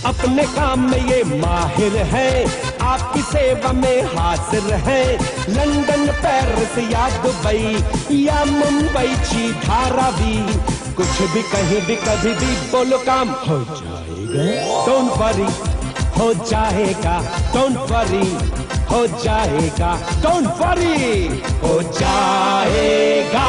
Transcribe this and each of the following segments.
अपने काम में ये माहिर है, आपकी सेवा में हाजिर है। लंदन, पेरिस या दुबई या मुंबई ची धारावी, कुछ भी कहीं भी कभी भी बोलो काम हो जाएगा। डोंट वरी, हो जाएगा। डोंट वरी, हो जाएगा। डोंट वरी, हो जाएगा।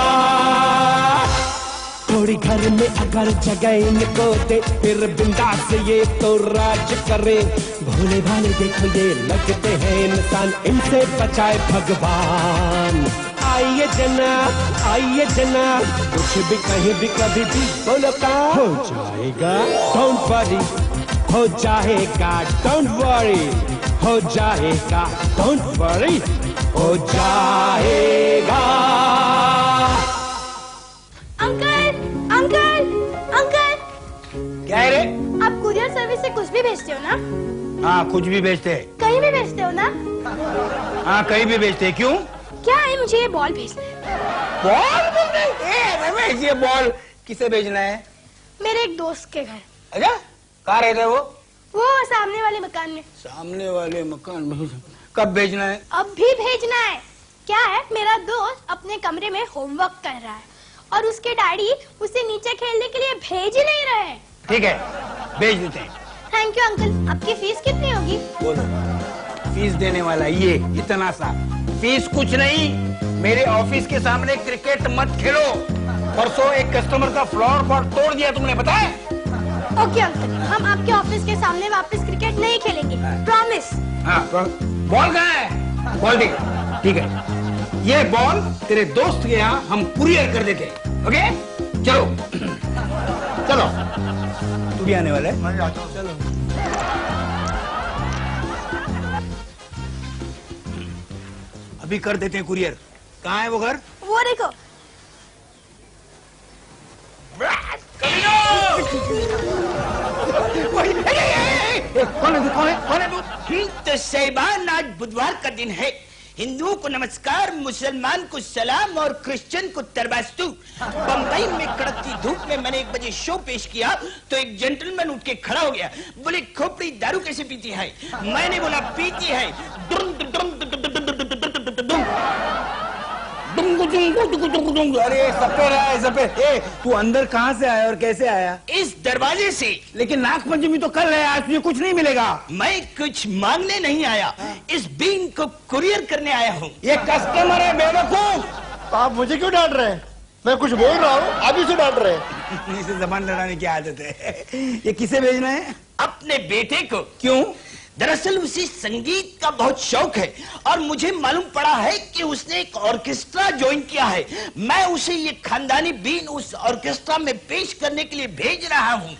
थोड़ी घर में अगर जगह इनको दे, फिर बिंदास ये तो राज करे। भोले भाले देखो ये लगते हैं इंसान, इनसे बचाए भगवान। आइए जनाब, आइए जनाब, कुछ भी कहीं भी कभी भी बोलो काम हो जाएगा। डोंट वरी, हो जाएगा। डोंट वरी, हो जाएगा। डोंट वरी, हो जाएगा। Uncle, uncle, uncle. क्या है रे? आप कुरियर सर्विस से कुछ भी भेजते हो ना? हाँ, कुछ भी भेजते हैं। कहीं भी भेजते हो ना? हाँ, कहीं भी भेजते हैं। क्यों? क्या है, मुझे ये बॉल भेजना है। बॉल भेजना है? रमेश, ये बॉल किसे भेजना है? मेरे एक दोस्त के घर। अच्छा, कहाँ रहता है वो? वो सामने वाले मकान में। सामने वाले मकान में? कब भेजना है? अब भी भेजना है। क्या है, मेरा दोस्त अपने कमरे में होमवर्क कर रहा है और उसके डैडी उसे नीचे खेलने के लिए भेज ही नहीं रहे। ठीक है, भेज देते हैं। Thank you uncle. आपकी फीस कितनी होगी? बोलो। फीस देने वाला ये इतना सा? फीस कुछ नहीं। मेरे ऑफिस के सामने क्रिकेट मत खेलो। परसों एक कस्टमर का फ्लोर बॉल तोड़ दिया तुमने, पता है? ओके अंकल, हम आपके ऑफिस के सामने वापस क्रिकेट नहीं खेलेंगे, प्रॉमिस। हाँ, बॉल कहाँ है? बॉल दे। ठीक है, ये बॉल तेरे दोस्त के यहाँ हम कुरियर कर देते। ओके, चलो चलो। तू भी आने वाला है? मैं आता हूँ। चलो। अभी कर देते हैं कुरियर। कहाँ है वो घर? वो देखो। कौन है तू? कौन है तू? तो साहिबान, आज बुधवार का दिन है। हिंदुओं को नमस्कार, मुसलमान को सलाम और क्रिश्चियन को तरवास्तु। बंबई में कड़कती धूप में मैंने 1 बजे शो पेश किया तो एक जेंटलमैन उठ के खड़ा हो गया। बोले, खोपड़ी दारू कैसे पीती है? मैंने बोला, पीती है। अरे सपेर है, सपेर। ए, तू अंदर कहाँ से आया और कैसे आया? इस दरवाजे से। लेकिन नागपंचमी तो कल है, आज तुझे कुछ नहीं मिलेगा। मैं कुछ मांगने नहीं आया, इस बीन को कुरियर करने आया हूँ। ये कस्टमर है बेवकूफ। आप मुझे क्यों डांट रहे हैं? मैं कुछ बोल रहा हूँ, आप इसे डांट रहे हैं। इसे जबान लड़ाने की आदत है। ये किसे भेजना है? अपने बेटे को। क्यों? दरअसल उसे संगीत का बहुत शौक है और मुझे मालूम पड़ा है कि उसने एक ऑर्केस्ट्रा ज्वाइन किया है। मैं उसे ये खानदानी बीन उस ऑर्केस्ट्रा में पेश करने के लिए भेज रहा हूँ।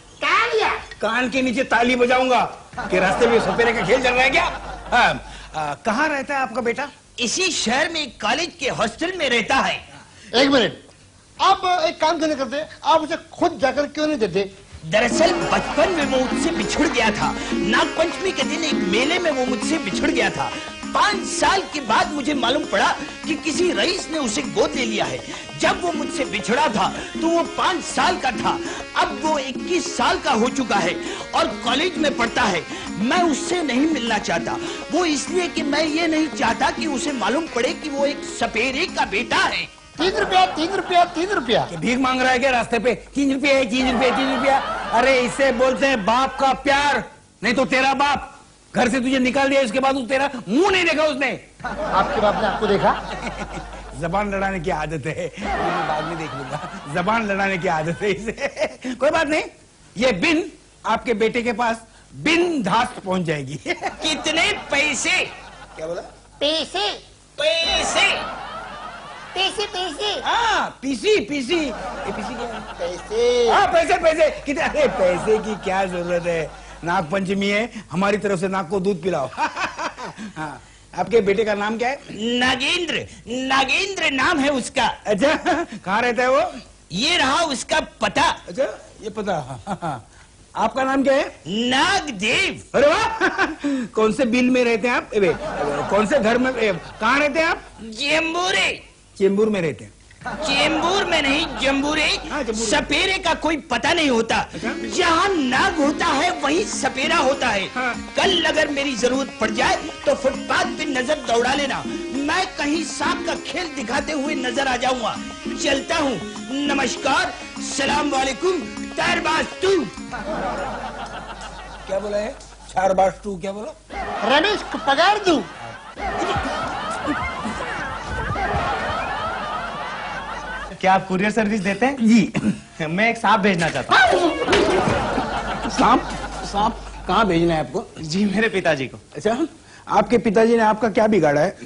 कान के नीचे ताली बजाऊंगा कि रास्ते में सपेरे का खेल चल रहा है क्या? कहाँ रहता है आपका बेटा? इसी शहर में एक कॉलेज के हॉस्टल में रहता है। एक मिनट, आप एक काम क्यों नहीं करते? आप उसे खुद जाकर क्यों नहीं देते? दरअसल बचपन में वो मुझसे बिछुड़ गया था। नागपंचमी के दिन एक मेले में वो मुझसे बिछुड़ गया था। 5 साल के बाद मुझे मालूम पड़ा कि किसी रईस ने उसे गोद ले लिया है। जब वो मुझसे बिछड़ा था तो वो 5 साल का था। अब वो 21 साल का हो चुका है और कॉलेज में पढ़ता है। मैं उससे नहीं मिलना चाहता, वो इसलिए कि मैं ये नहीं चाहता कि उसे मालूम पड़े कि वो एक सपेरे का बेटा है। 3 रुपया, 3 रुपया, 3 रुपया। भीख मांग रहा है क्या रास्ते पे? 3 रुपया है, 3 रुपया, 3 रुपया। अरे इसे बोलते हैं बाप का प्यार, नहीं तो तेरा बाप घर से तुझे निकाल दिया, इसके बाद तेरा मुंह नहीं देखा उसने। आपके बाप ने आपको देखा? जबान लड़ाने की आदत है, मैं बाद में देख लूंगा। जबान लड़ाने की आदत है इसे। कोई बात नहीं, ये बिन आपके बेटे के पास बिनधास्त पहुंच जाएगी। कितने पैसे? क्या बोला? पैसे? पैसे? पैसे, पैसे। हाँ, पीसी पीसी। ये पीसी क्या है? पैसे। हाँ, पैसे पैसे कितने? अरे पैसे की क्या जरूरत है? नागपंचमी है, हमारी तरफ से नाग को दूध पिलाओ। हाँ, आपके बेटे का नाम क्या है? नागेंद्र। नागेंद्र नाम है उसका। अच्छा, कहाँ रहता है वो? ये रहा उसका पता। अच्छा, ये पता। आपका नाम क्या है? नागदेव। अरे वाह! कौन से बिल में रहते हैं आप? कौन से घर में? कहाँ रहते हैं आप? चेंबूरे। चेंबूर में रहते हैं। चेंबूर में नहीं, जम्बूरे। हाँ, जम्बूरे। सपेरे का कोई पता नहीं होता। जहाँ नाग होता है वहीं सपेरा होता है। हाँ। कल अगर मेरी जरूरत पड़ जाए तो फुटपाथ पे नजर दौड़ा लेना, मैं कहीं सांप का खेल दिखाते हुए नजर आ जाऊंगा। चलता हूँ, नमस्कार, सलाम वालेकुम, तारबाज तू। क्या बोला है? 4/2 क्या बोला? रमेश को पगार दूं। क्या आप कुरियर सर्विस देते हैं? जी। मैं एक सांप भेजना चाहता हूँ। सांप? सांप कहाँ भेजना है आपको? जी, मेरे पिताजी को। अच्छा, आपके पिताजी ने आपका क्या बिगाड़ा है?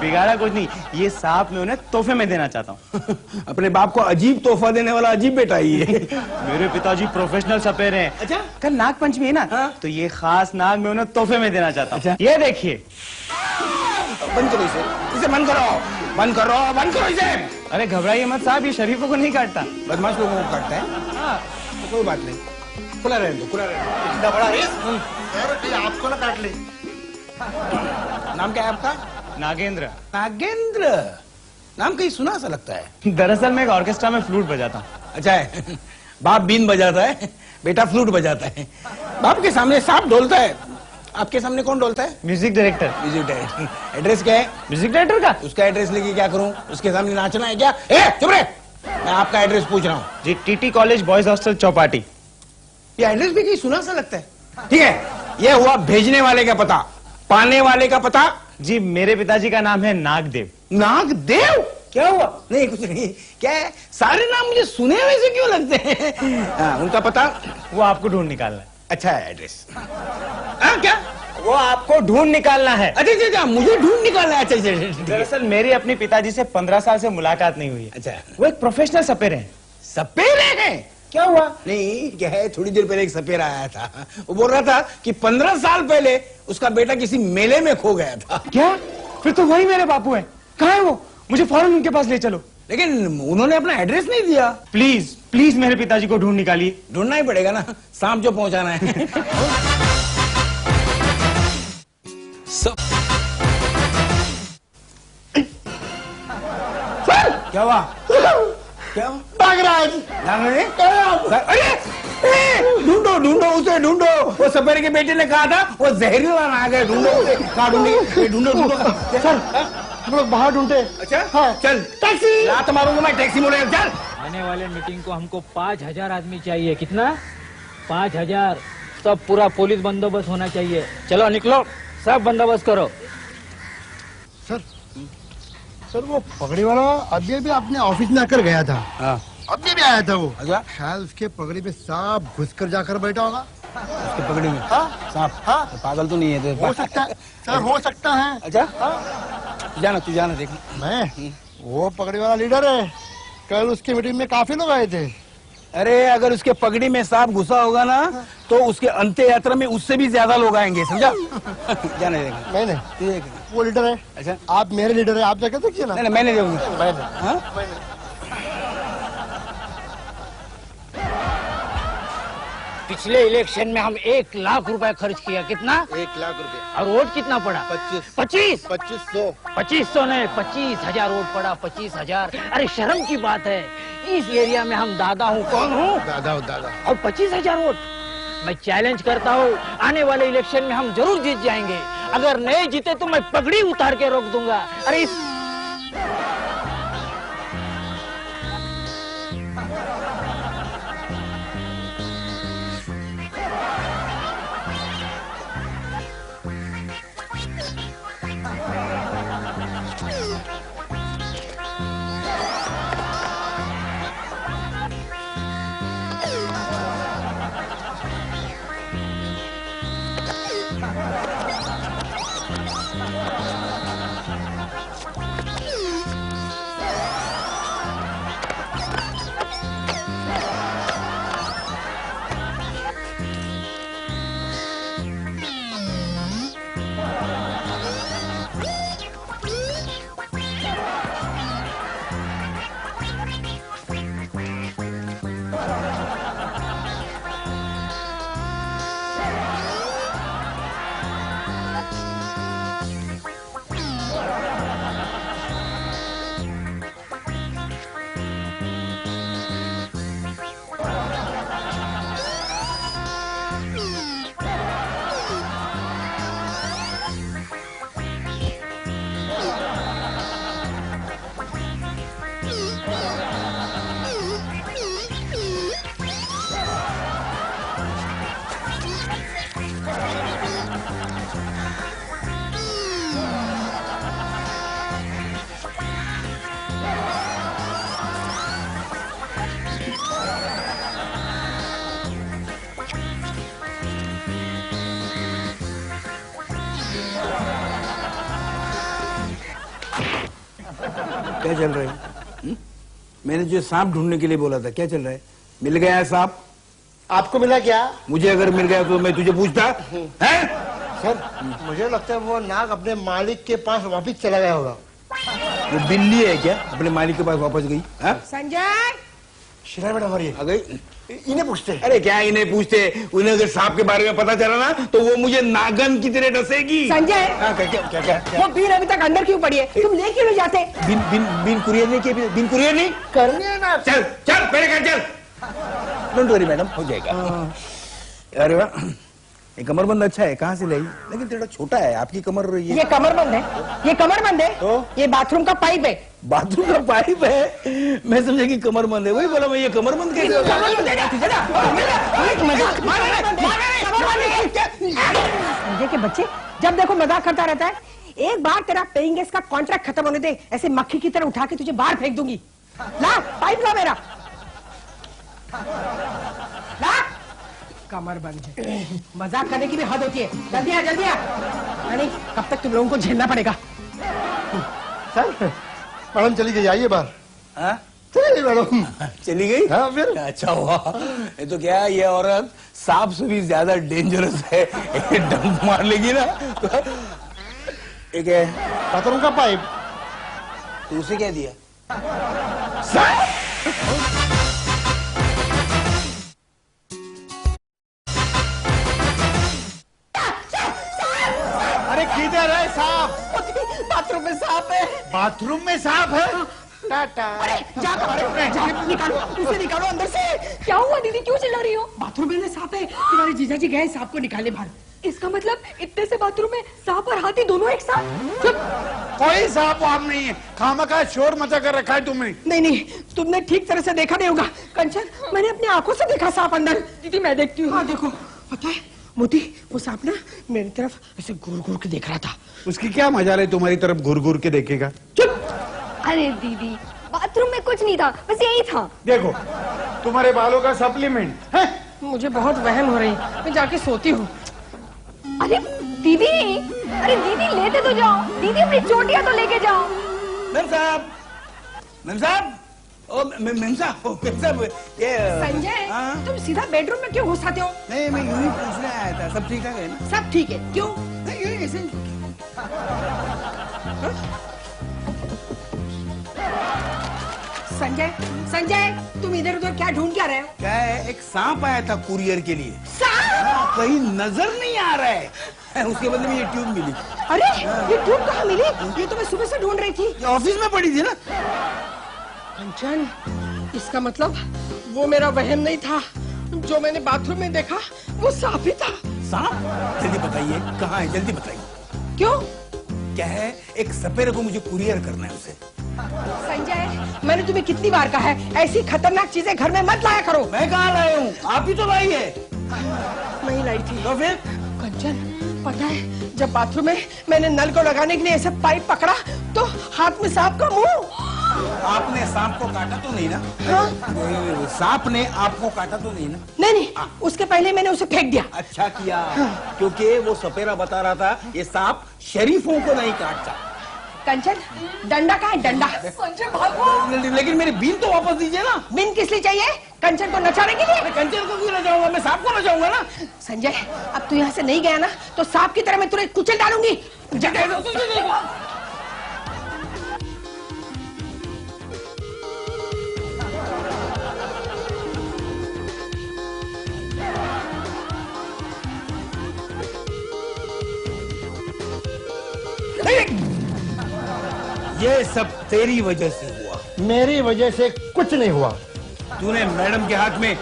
बिगाड़ा कुछ नहीं, ये सांप मैं उन्हें तोहफे में देना चाहता हूँ। अपने बाप को अजीब तोहफा देने वाला अजीब बेटा ही है। मेरे पिताजी प्रोफेशनल सपेरे हैं। अच्छा? कल नाग पंचमी है ना, हाँ। तो ये खास नाग मैं उन्हें तोहफे में देना चाहता हूँ। अच्छा। ये देखिए। बंद करो इसे बंद करो, बंद करो, बंद करो इसे। अरे घबराइए मत साहब, ये शरीफों को नहीं काटता। बदमाश लोगों को काटता है। हाँ। तो कोई बात नहीं, खुला रहने दो, खुला रहने दो। इतना बड़ा रेस। आपको ना काट ले। नाम क्या है आपका? नागेंद्र। नागेंद्र? नाम कहीं सुना सा लगता है। दरअसल मैं एक ऑर्केस्ट्रा में फ्लूट बजाता हूँ। अच्छा है, बाप बीन बजाता है, बेटा फ्लूट बजाता है। बाप के सामने सांप डोलता है, आपके सामने कौन डोलता है? Music director. Music director. Address क्या है? म्यूजिक डायरेक्टर का? उसका एड्रेस लेके क्या करूं? उसके सामने नाचना है क्या? ए, चुप रहे, मैं आपका एड्रेस पूछ रहा हूँ। जी, TT college boys hostel Chowpatty. ये एड्रेस भी कहीं सुना सा लगता है। ठीक है, ये हुआ भेजने वाले का पता। पाने वाले का पता? जी, मेरे पिताजी का नाम है नागदेव। नागदेव? क्या हुआ? नहीं कुछ नहीं। क्या है, सारे नाम मुझे सुने हुए से क्यों लगते हैं? हाँ, उनका पता? वो आपको ढूंढ निकालना है। अच्छा है एड्रेस। हाँ, क्या? वो आपको ढूंढ निकालना है। अच्छा अच्छा अच्छा, मुझे ढूंढ निकालना है। अच्छा अच्छा ठीक है। दरअसल मेरी अपने पिताजी से 15 साल से मुलाकात नहीं हुई है। अच्छा, वो एक प्रोफेशनल सपेरे हैं। सपेरे हैं? क्या हुआ? नहीं, क्या है, थोड़ी देर पहले एक सपेरा आया था, वो बोल रहा था कि 15 साल पहले उसका बेटा किसी मेले में खो गया था। क्या? फिर तो वही मेरे बापू हैं। कहाँ है वो? मुझे फौरन उनके पास ले चलो। लेकिन उन्होंने अपना एड्रेस नहीं दिया। प्लीज प्लीज मेरे पिताजी को ढूंढ निकालिए। ढूंढना ही पड़ेगा ना, सांप जो पहुंचाना है। सर, क्या हुआ? क्या हुआ? भाग रहा है जी। भाग रहे हैं? अरे ढूंढो ढूंढो उसे, ढूंढो। वो सपेरे के बेटे ने कहा था वो जहरीला नाग है, ढूंढो उसे। कहाँ ढूंढेंगे? ढूंढो ढूंढो। सर, हम लोग बाहर ढूंढते। अच्छा, हाँ। चल टैक्सी। लात मारूंगा मैं, टैक्सी बोलेगा। चल। आने वाले मीटिंग को हमको 5000 आदमी चाहिए। कितना? 5000। सब पूरा पुलिस बंदोबस्त होना चाहिए। चलो निकलो, सब बंदोबस्त करो। सर, वो पगड़ी वाला अभी भी अपने ऑफिस में आकर गया था। हाँ। अभी भी आया था वो। अच्छा, शायद उसके पगड़ी पे सांप घुसकर जाकर बैठा होगा। उसके पगड़ी में हाँ सांप? हाँ, पागल तो नहीं है? हो सकता है सर, हो सकता है। अच्छा, हाँ, तू जाना देख। मैं वो पगड़ी वाला लीडर है। कल उसकी मीटिंग में काफी लोग आए थे। अरे अगर उसके पगड़ी में सांप घुसा होगा ना, तो उसके अंत्य यात्रा में उससे भी ज्यादा लोग आएंगे, समझा? जाने देगा। मैंने वो लीडर है। अच्छा, आप मेरे लीडर है, आप जाकर देखिए ना। नहीं मैंने देखूंगा। मैंने हाँ? पिछले इलेक्शन में हम 1 लाख रुपए खर्च किया। कितना? 1 लाख रुपए। और वोट कितना पड़ा? 25। 2500। 2500 नहीं, 25,000 वोट पड़ा। 25,000। अरे शर्म की बात है, इस एरिया में हम दादा हूँ। कौन हूँ? दादा हो दादा। और 25,000 वोट। मैं चैलेंज करता हूँ, आने वाले इलेक्शन में हम जरूर जीत जाएंगे। अगर नहीं जीते तो मैं पगड़ी उतार के रोक दूंगा। अरे इस क्या चल रहा है? मैंने जो सांप ढूंढने के लिए बोला था, क्या चल रहा है? मिल गया है सांप? आपको मिला क्या? मुझे अगर मिल गया तो मैं तुझे पूछता है? सर मुझे लगता है वो नाग अपने मालिक के पास वापिस चला गया होगा। वो बिल्ली है क्या अपने मालिक के पास वापस गई? संजय, शिला मैडम हमारी आ गई? इन्हें पूछते हैं। अरे क्या इन्हें पूछते? उन्हें अगर सांप के बारे में पता चला ना तो वो मुझे नागन की तरह डसेगी। संजय, क्या? वो बीन अभी तक अंदर क्यों पड़ी है? तुम ले क्यों नहीं जाते? बिन कुरियर नहीं किया? बिन कुरियर नहीं करने ना। चल चल पहले कर चल। डोंट वरी मैडम, हो जाएगा। अरे वाह, ये कमरबंद अच्छा है। कहाँ से लाई? लेकिन थोड़ा छोटा है। आपकी कमर ये कमरबंद है, ये कमरबंद है तो? ये बाथरूम का पाइप है। बाथरूम का पाइप है? मैं समझा कि कमरबंद है। वही बोला मैं, ये कमरबंद कैसे होगा? संजय के बच्चे जब देखो मजाक करता रहता है। एक बार तेरा पेइंग गेस्ट का कॉन्ट्रैक्ट खत्म होने दे, ऐसे मक्खी की तरह उठा के तुझे बाहर फेंक दूंगी। ला पाइप ला मेरा, ला। कमर बंद है, मजाक करने की भी हद होती है। जल्दी आ, जल्दी आ। नहीं कब तक तुम लोगों को झेलना पड़ेगा। सर मैडम चली गई, आइए बाहर। हाँ? चली गई मैडम। चली गई? हाँ फिर अच्छा हुआ। ये तो क्या, ये औरत सांप से भी ज्यादा डेंजरस है। डंक मार लेगी ना तो। एक है बाथरूम का पाइप। तो उसे क्या दिया? अरे किधर है सांप? बाथरूम में सांप है। बाथरूम में सांप है? टाटा। अरे जा निकालो, उसे निकालो अंदर से। क्या हुआ दीदी, क्यों चिल्ला रही हो? बाथरूम में सांप है, तुम्हारे जीजाजी गए सांप को निकाले बाहर। इसका मतलब इतने से बाथरूम में सांप और हाथी दोनों एक साथ? कोई सांप वाप नहीं है, खामखा शोर मचा कर रखा है तुमने। नहीं, तुमने ठीक तरह से देखा नहीं होगा। कंचन, मैंने अपनी आंखों से देखा सांप अंदर। दीदी मैं देखती हूँ। हाँ देखो, पता है मोती, वो सांप ना मेरी तरफ ऐसे घूर घूर के देख रहा था। उसकी क्या मजाल है तुम्हारी तरफ घूर घूर के देखेगा? अरे दीदी, बाथरूम में कुछ नहीं था, बस यही था। देखो तुम्हारे बालों का सप्लीमेंट है। मुझे बहुत वहम हो रही, मैं जाके सोती हूँ। अरे दीदी, अरे दीदी लेते तो जाओ, दीदी अपनी चोटियां तो लेके जाओ। मैम साहब, ओ मैम साहब, ये संजय, हाँ? तुम सीधा बेडरूम में क्यों घुस आते हो? नहीं, मैं यूं ही पूछने आया था। सब ठीक है ना? सब ठीक है, क्यों? नहीं, यूं ही ऐसे। संजय, तुम इधर उधर क्या ढूंढ क्या रहे हो? क्या है, एक सांप आया था कुरियर के लिए। सांप? कहीं नजर नहीं आ रहा है। उसके बदले में ये ट्यूब मिली। अरे ये ट्यूब कहाँ मिली? ये तो मैं सुबह से ढूंढ रही थी। ये ऑफिस में पड़ी थी ना। कंचन, इसका मतलब वो मेरा वहम नहीं था। जो मैंने बाथरूम में देखा वो सांप ही था। सांप? जल्दी बताइए कहाँ है, जल्दी बताइए। क्यों? क्या है, एक सपेरे को मुझे कुरियर करना है उसे। संजय, मैंने तुम्हें कितनी बार कहा है ऐसी खतरनाक चीजें घर में मत लाया करो। मैं कहाँ लाया हूँ, आप ही तो लाई है। मैं ही लाई थी। तो फिर? कंचन, पता है जब बाथरूम में मैंने नल को लगाने के लिए ऐसे पाइप पकड़ा तो हाथ में सांप का मुंह। आपने सांप को काटा तो नहीं ना? हाँ? सांप ने आपको काटा तो नहीं ना? नहीं, उसके पहले मैंने उसे फेंक दिया। अच्छा किया, क्योंकि वो सपेरा बता रहा था ये सांप शरीफों को नहीं काटता। कंचन, डंडा कहाँ है? डंडा। संजय भागो। लेकिन मेरी बीन तो वापस दीजिए ना। बिन किस लिए चाहिए? कंचन को नचाने के लिए? कंचन को क्यों नचाऊंगा, मैं सांप को नचाऊंगा ना। संजय, अब तू यहाँ से नहीं गया ना तो सांप की तरह मैं तुझे कुचल डालूंगी। ये सब तेरी वजह से हुआ। मेरी वजह से कुछ नहीं हुआ। तूने मैडम के हाथ में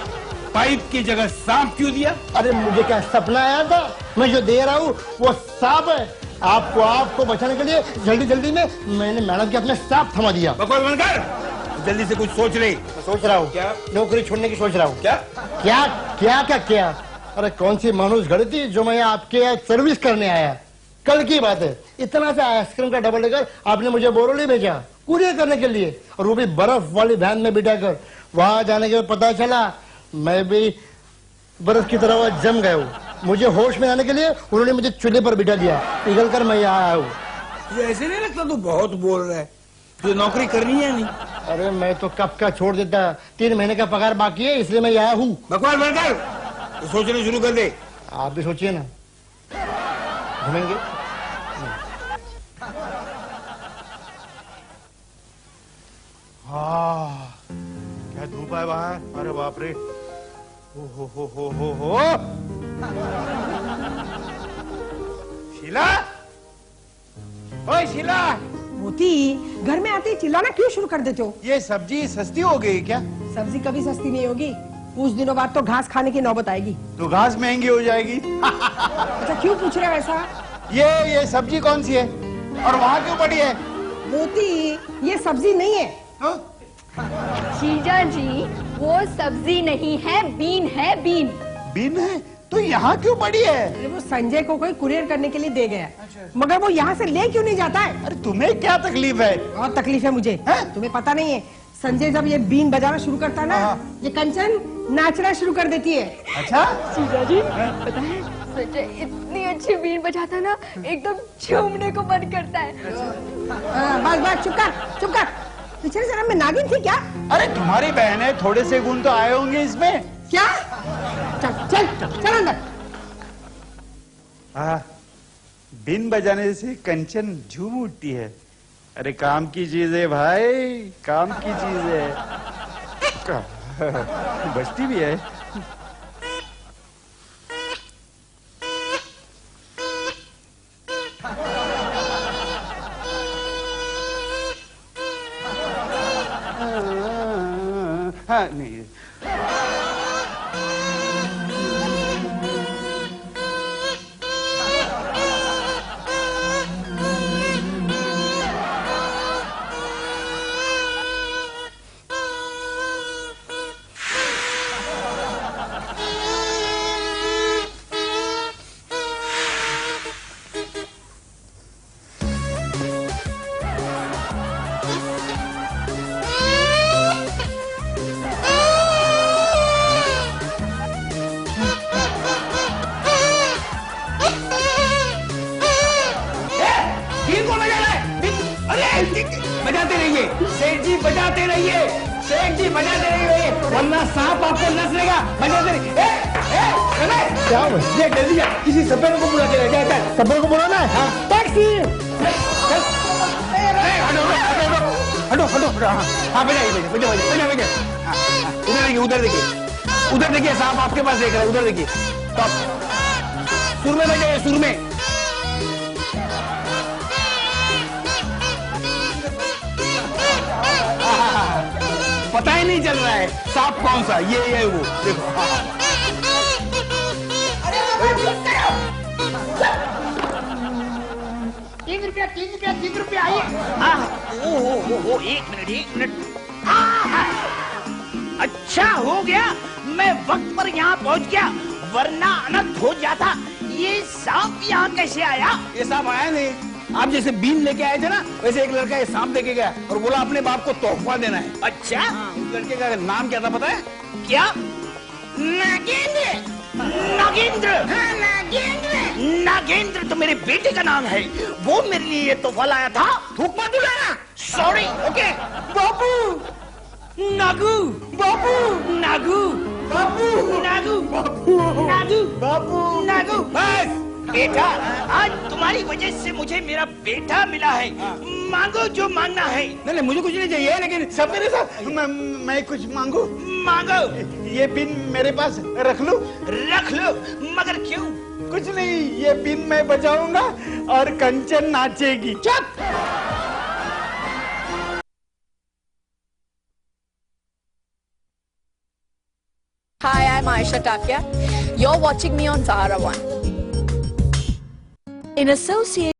पाइप की जगह सांप क्यों दिया? अरे मुझे क्या सपना आया था? मैं जो दे रहा हूँ वो सांप है। आपको बचाने के लिए जल्दी में मैंने मैडम के अपने सांप थमा दिया। बकवास बंद कर, जल्दी से कुछ सोच ले। सोच रहा हूँ। क्या? नौकरी छोड़ने की सोच रहा हूँ। क्या? अरे कौन सी मानुष घड़ी थी जो मैं आपके यहाँ सर्विस करने आया। कल की बात है, इतना सा आइसक्रीम का डबल लेकर आपने मुझे बोरोली भेजा कुरियर करने के लिए, और वो भी बर्फ वाली वैन में बिठाकर। वहां जाने के बाद पता चला मैं भी बर्फ की तरह वहां जम गया हूँ। मुझे होश में आने के लिए उन्होंने मुझे चूल्हे पर बिठा दिया, पिघल कर मैं यहाँ आया हूँ। तुझे ऐसे नहीं लगता तू बहुत बोल रहा है? तुझे नौकरी करनी है या नहीं? अरे मैं तो कब का छोड़ देता, 3 महीने का पगार बाकी है इसलिए मैं यहाँ हूँ। बकवास बंद कर, तो सोचना शुरू कर दे। आप भी सोचिए ना, घूमेंगे। हाँ, क्या धूप है बाहर, अरे बाप रे, हो। शीला, ओए शीला, मोती, घर में आते ही चिल्लाना क्यों शुरू कर देते हो? ये सब्जी सस्ती हो गई क्या? सब्जी कभी सस्ती नहीं होगी, कुछ दिनों बाद तो घास खाने की नौबत आएगी। तो घास महंगी हो जाएगी। अच्छा क्यों पूछ रहे हो ऐसा? ये सब्जी कौन सी है और वहाँ क्यों पड़ी है? मोती, ये सब्जी नहीं है। तो? जीजा जी, वो सब्जी नहीं है, बीन है, बीन। बीन है? तो यहाँ क्यों पड़ी है? अरे वो संजय को कोई कुरियर करने के लिए दे गया, मगर वो यहाँ से ले क्यों नहीं जाता है? अरे तुम्हें क्या तकलीफ है? बहुत तकलीफ है मुझे। तुम्हें पता नहीं है, संजय जब ये बीन बजाना शुरू करता है ना, ये कंचन नाचना शुरू कर देती है। अच्छा? जीजा जी, पता है संजय इतनी अच्छी बीन बजाता ना, एकदम झूमने को मन करता है। बस चुप कर। पिछले जन्म में नागिन थी क्या? अरे तुम्हारी बहन है, थोड़े से गुण तो आए होंगे इसमें। क्या? चल अंदर। बिन बजाने से कंचन झूम उठती है। अरे काम की चीज है भाई, काम की चीज है। बजती भी है। हाँ नहीं, बजाते रहिए सेठ जी, बजाते रहिए सेठ जी, बजाते रहिए, वरना सांप आपको नस लेगा। बजाते रहिए। क्या हुआ? ये जल्दी जा, किसी सपेरे को बुला के ले जाए। सब्र को बुलाना है? हाँ। टैक्सी। हटो। हाँ बजाइए, उधर देखिए सांप आपके पास देख रहा है, उधर देखिए। सुर में बजाइए, सुर में। पता ही नहीं चल रहा है सांप कौन सा, ये वो देखो। तीन रुपया आइए। ओ, एक मिनट। अच्छा हो गया मैं वक्त पर यहाँ पहुँच गया, वरना अनर्थ हो जाता। ये सांप यहाँ कैसे आया? ये सांप आया नहीं, आप जैसे बीन लेके आए थे ना, वैसे एक लड़का ये सांप लेके गया और बोला अपने बाप को तोहफा देना है। अच्छा? उस लड़के का नाम क्या था पता है? क्या? नागेंद्र तो मेरे बेटे का नाम है, वो मेरे लिए ये तोहफा लाया था। थूक मत बुलाना। सॉरी। ओके। बाबू नागू, बस बेटा, आज तुम्हारी वजह से मुझे मेरा बेटा मिला है। मांगो जो मांगना है। नहीं मुझे कुछ नहीं चाहिए, लेकिन सब मेरे साथ। मैं कुछ मांगू? मांगो। ये पिन मेरे पास रख लूं? रख लो, मगर क्यों? कुछ नहीं, ये पिन मैं बजाऊंगा और कंचन नाचेगी। चुप। Hi, I'm Aisha Takya. You're watching me on Zahara One. In association